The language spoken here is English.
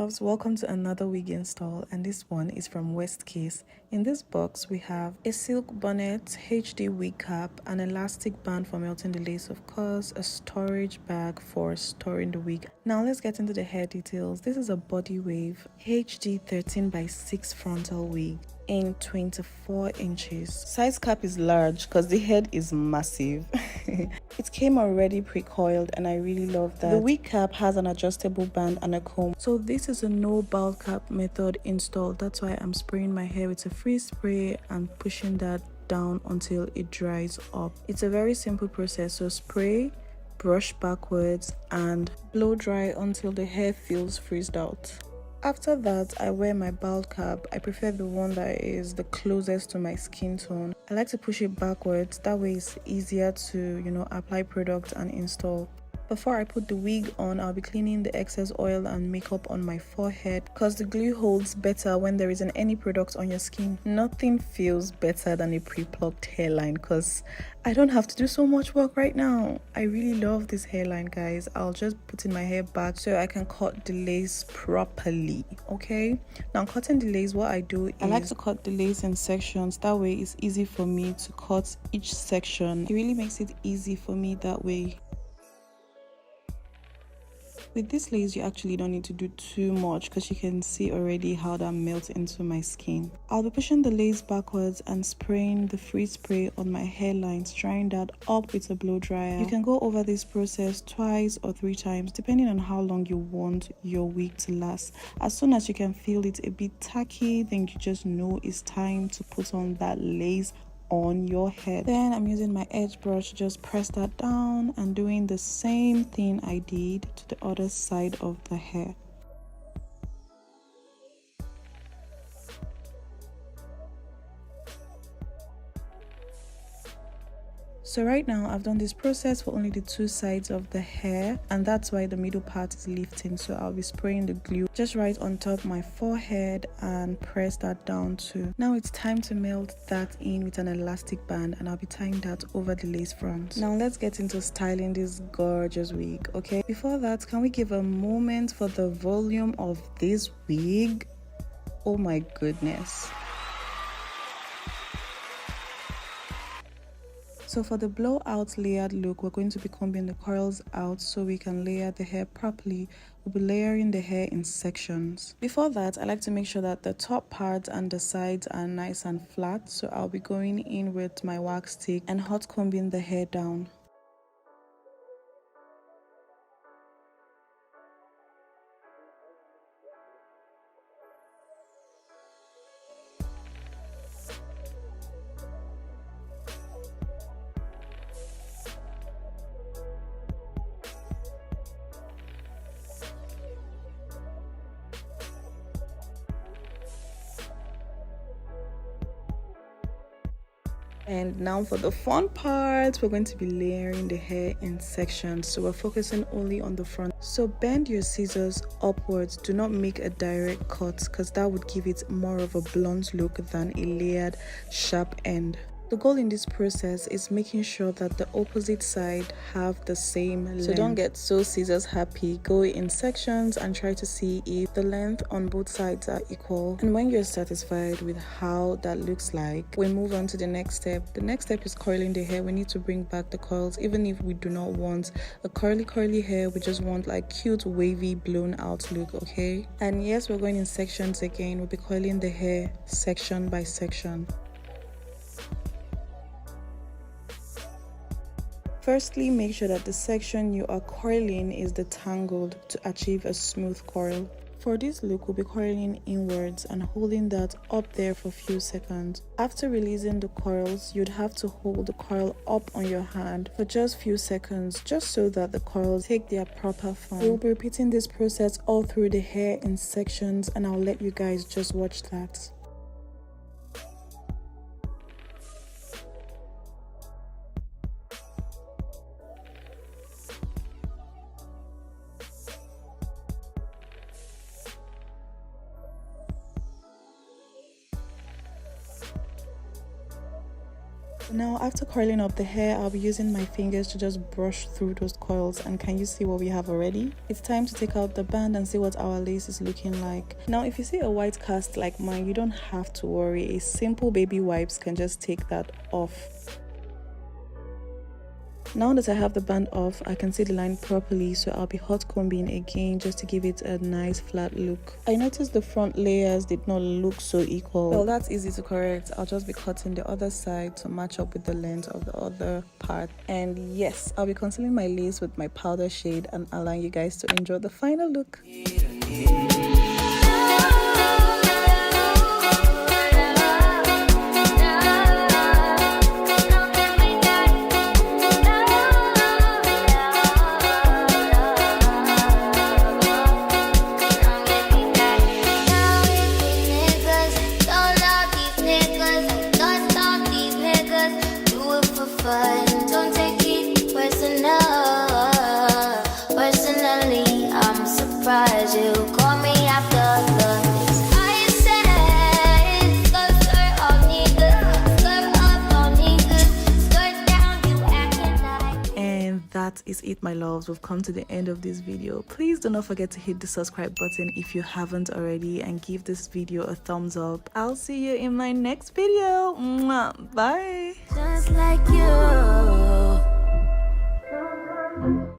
loves, welcome to another wig install, and this one is from WestKiss. In this box we have a silk bonnet, HD wig cap, an elastic band for melting the lace, of course, a storage bag for storing the wig. Now let's get into the hair details. This is a body wave HD 13x6 frontal wig in 24 inches. Size cap is large because the head is massive. It came already pre-coiled and I really love that. The wig cap has an adjustable band and a comb. So this is a no bald cap method install. That's why I'm spraying my hair with a free spray and pushing that down until it dries up. It's a very simple process. So spray, brush backwards and blow dry until the hair feels freezed out. After that, I wear my bald cap. I prefer the one that is the closest to my skin tone. I like to push it backwards, that way it's easier to, apply product and install. Before I put the wig on, I'll be cleaning the excess oil and makeup on my forehead because the glue holds better when there isn't any product on your skin. Nothing feels better than a pre-plucked hairline because I don't have to do so much work right now. I really love this hairline, guys. I'll just put in my hair back so I can cut the lace properly, okay? Now cutting the lace, what I do is I like to cut the lace in sections. That way it's easy for me to cut each section. It really makes it easy for me that way. With this lace, you actually don't need to do too much because you can see already how that melts into my skin. I'll be pushing the lace backwards and spraying the free spray on my hairlines, drying that up with a blow dryer. You can go over this process twice or 3 times depending on how long you want your wig to last. As soon as you can feel it a bit tacky, then you just know it's time to put on that lace on your head. Then I'm using my edge brush to just press that down and doing the same thing I did to the other side of the hair. So right now I've done this process for only the 2 sides of the hair, and that's why the middle part is lifting. So I'll be spraying the glue just right on top my forehead and press that down too. Now it's time to melt that in with an elastic band, and I'll be tying that over the lace front. Now let's get into styling this gorgeous wig, okay? Before that, can we give a moment for the volume of this wig? Oh my goodness. So for the blowout layered look, we're going to be combing the curls out so we can layer the hair properly. We'll be layering the hair in sections. Before that, I like to make sure that the top part and the sides are nice and flat. So I'll be going in with my wax stick and hot combing the hair down. And now for the fun part, we're going to be layering the hair in sections. So we're focusing only on the front. So bend your scissors upwards. Do not make a direct cut because that would give it more of a blunt look than a layered sharp end. The goal in this process is making sure that the opposite side have the same length. So don't get so scissors happy. Go in sections and try to see if the length on both sides are equal. And when you're satisfied with how that looks like, we move on to the next step. The next step is coiling the hair. We need to bring back the coils. Even if we do not want a curly hair, we just want like cute wavy blown out look, okay? And yes, we're going in sections again. We'll be coiling the hair section by section. Firstly, make sure that the section you are coiling is detangled to achieve a smooth coil. For this look, we'll be coiling inwards and holding that up there for a few seconds. After releasing the coils, you'd have to hold the coil up on your hand for just a few seconds, just so that the coils take their proper form. We'll be repeating this process all through the hair in sections, and I'll let you guys just watch that. Now after coiling up the hair, I'll be using my fingers to just brush through those coils, and can you see what we have already? It's time to take out the band and see what our lace is looking like. Now if you see a white cast like mine, you don't have to worry. A simple baby wipes can just take that off. Now that I have the band off, I can see the line properly, so I'll be hot combing again just to give it a nice flat look. I noticed the front layers did not look so equal. Well, that's easy to correct. I'll just be cutting the other side to match up with the length of the other part. And yes, I'll be concealing my lace with my powder shade and allowing you guys to enjoy the final look. Don't take it personally, I'm surprised you call me after the things I said. Skirt on niggas, skirt up on niggas, skirt down, you acting like. And that is it, my loves. We've come to the end of this video. Please do not forget to hit the subscribe button if you haven't already, and give this video a thumbs up. I'll see you in my next video. Mwah. Bye. Just like you.